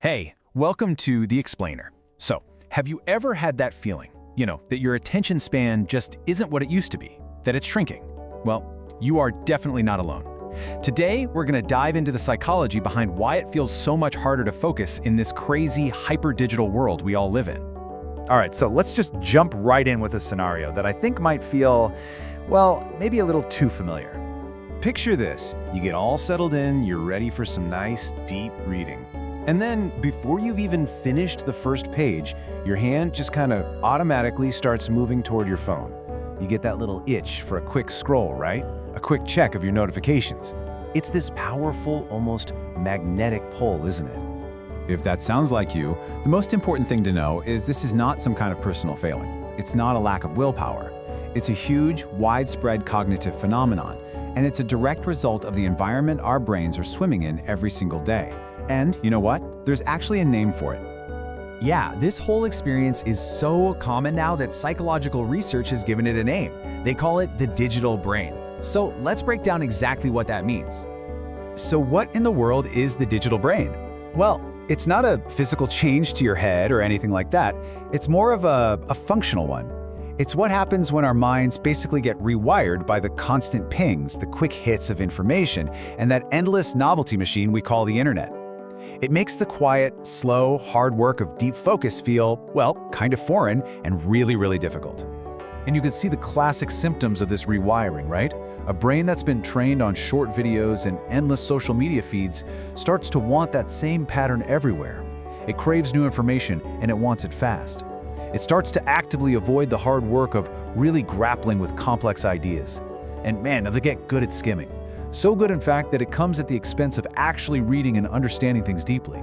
Hey, welcome to The Explainer. So, have you ever had that feeling, that your attention span just isn't what it used to be, that it's shrinking? Well, you are definitely not alone. Today, we're going to dive into the psychology behind why it feels so much harder to focus in this crazy, hyper-digital world we all live in. All right, so let's just jump right in with a scenario that I think might feel, well, maybe a little too familiar. Picture this. You get all settled in, you're ready for some nice, deep reading. And then, before you've even finished the first page, your hand just kind of automatically starts moving toward your phone. You get that little itch for a quick scroll, right? A quick check of your notifications. It's this powerful, almost magnetic pull, isn't it? If that sounds like you, the most important thing to know is this is not some kind of personal failing. It's not a lack of willpower. It's a huge, widespread cognitive phenomenon, and it's a direct result of the environment our brains are swimming in every single day. And you know what? There's actually a name for it. Yeah, this whole experience is so common now that psychological research has given it a name. They call it the digital brain. So let's break down exactly what that means. So what in the world is the digital brain? Well, it's not a physical change to your head or anything like that. It's more of a functional one. It's what happens when our minds basically get rewired by the constant pings, the quick hits of information, and that endless novelty machine we call the internet. It makes the quiet, slow, hard work of deep focus feel, well, kind of foreign and really, really difficult. And you can see the classic symptoms of this rewiring, right? A brain that's been trained on short videos and endless social media feeds starts to want that same pattern everywhere. It craves new information and it wants it fast. It starts to actively avoid the hard work of really grappling with complex ideas. And man, they get good at skimming. So good, in fact, that it comes at the expense of actually reading and understanding things deeply.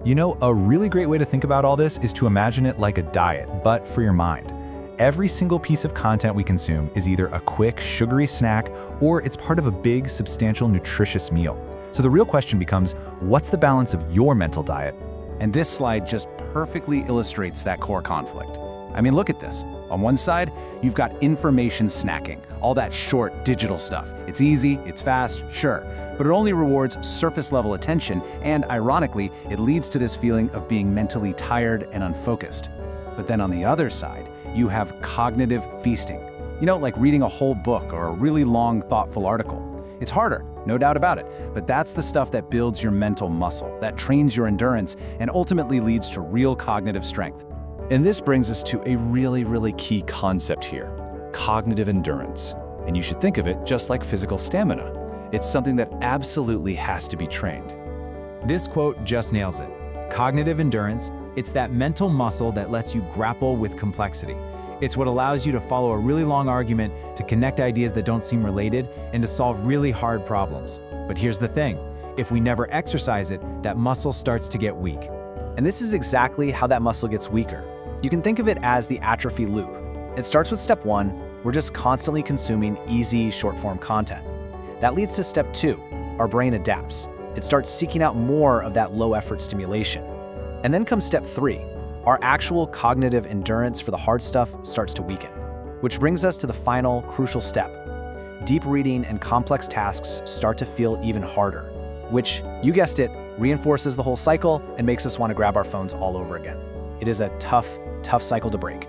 You know, a really great way to think about all this is to imagine it like a diet, but for your mind. Every single piece of content we consume is either a quick, sugary snack, or it's part of a big, substantial, nutritious meal. So the real question becomes, what's the balance of your mental diet? And this slide just perfectly illustrates that core conflict. I mean, look at this. On one side, you've got information snacking, all that short digital stuff. It's easy, it's fast, sure, but it only rewards surface-level attention, and ironically, it leads to this feeling of being mentally tired and unfocused. But then on the other side, you have cognitive feasting. Like reading a whole book or a really long, thoughtful article. It's harder, no doubt about it, but that's the stuff that builds your mental muscle, that trains your endurance, and ultimately leads to real cognitive strength. And this brings us to a really, really key concept here, cognitive endurance. And you should think of it just like physical stamina. It's something that absolutely has to be trained. This quote just nails it. Cognitive endurance, it's that mental muscle that lets you grapple with complexity. It's what allows you to follow a really long argument, to connect ideas that don't seem related, and to solve really hard problems. But here's the thing, if we never exercise it, that muscle starts to get weak. And this is exactly how that muscle gets weaker. You can think of it as the atrophy loop. It starts with step 1, we're just constantly consuming easy, short-form content. That leads to step 2, our brain adapts. It starts seeking out more of that low-effort stimulation. And then comes step 3, our actual cognitive endurance for the hard stuff starts to weaken. Which brings us to the final, crucial step. Deep reading and complex tasks start to feel even harder, which, you guessed it, reinforces the whole cycle and makes us want to grab our phones all over again. It is a tough cycle to break.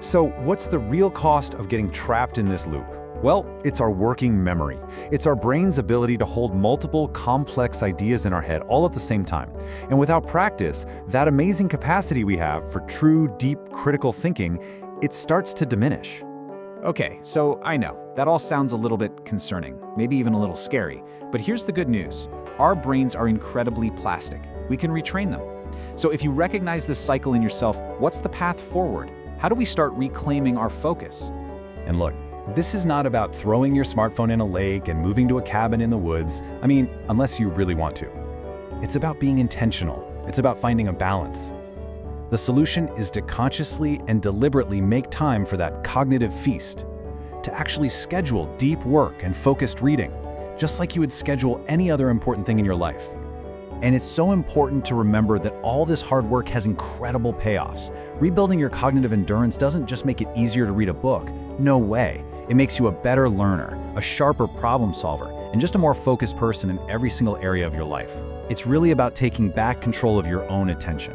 So what's the real cost of getting trapped in this loop? Well, it's our working memory. It's our brain's ability to hold multiple complex ideas in our head all at the same time. And without practice, that amazing capacity we have for true, deep, critical thinking, it starts to diminish. Okay, so I know, that all sounds a little bit concerning, maybe even a little scary, but here's the good news. Our brains are incredibly plastic. We can retrain them. So if you recognize this cycle in yourself, what's the path forward? How do we start reclaiming our focus? And look, this is not about throwing your smartphone in a lake and moving to a cabin in the woods. I mean, unless you really want to. It's about being intentional. It's about finding a balance. The solution is to consciously and deliberately make time for that cognitive feast, to actually schedule deep work and focused reading, just like you would schedule any other important thing in your life. And it's so important to remember that all this hard work has incredible payoffs. Rebuilding your cognitive endurance doesn't just make it easier to read a book. No way. It makes you a better learner, a sharper problem solver, and just a more focused person in every single area of your life. It's really about taking back control of your own attention.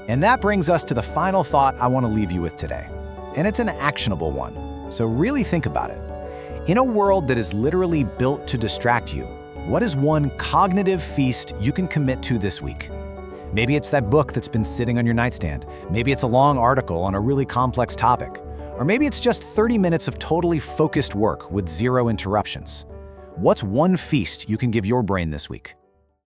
And that brings us to the final thought I want to leave you with today. And it's an actionable one, so really think about it. In a world that is literally built to distract you, what is one cognitive feast you can commit to this week? Maybe it's that book that's been sitting on your nightstand. Maybe it's a long article on a really complex topic. Or maybe it's just 30 minutes of totally focused work with zero interruptions. What's one feast you can give your brain this week?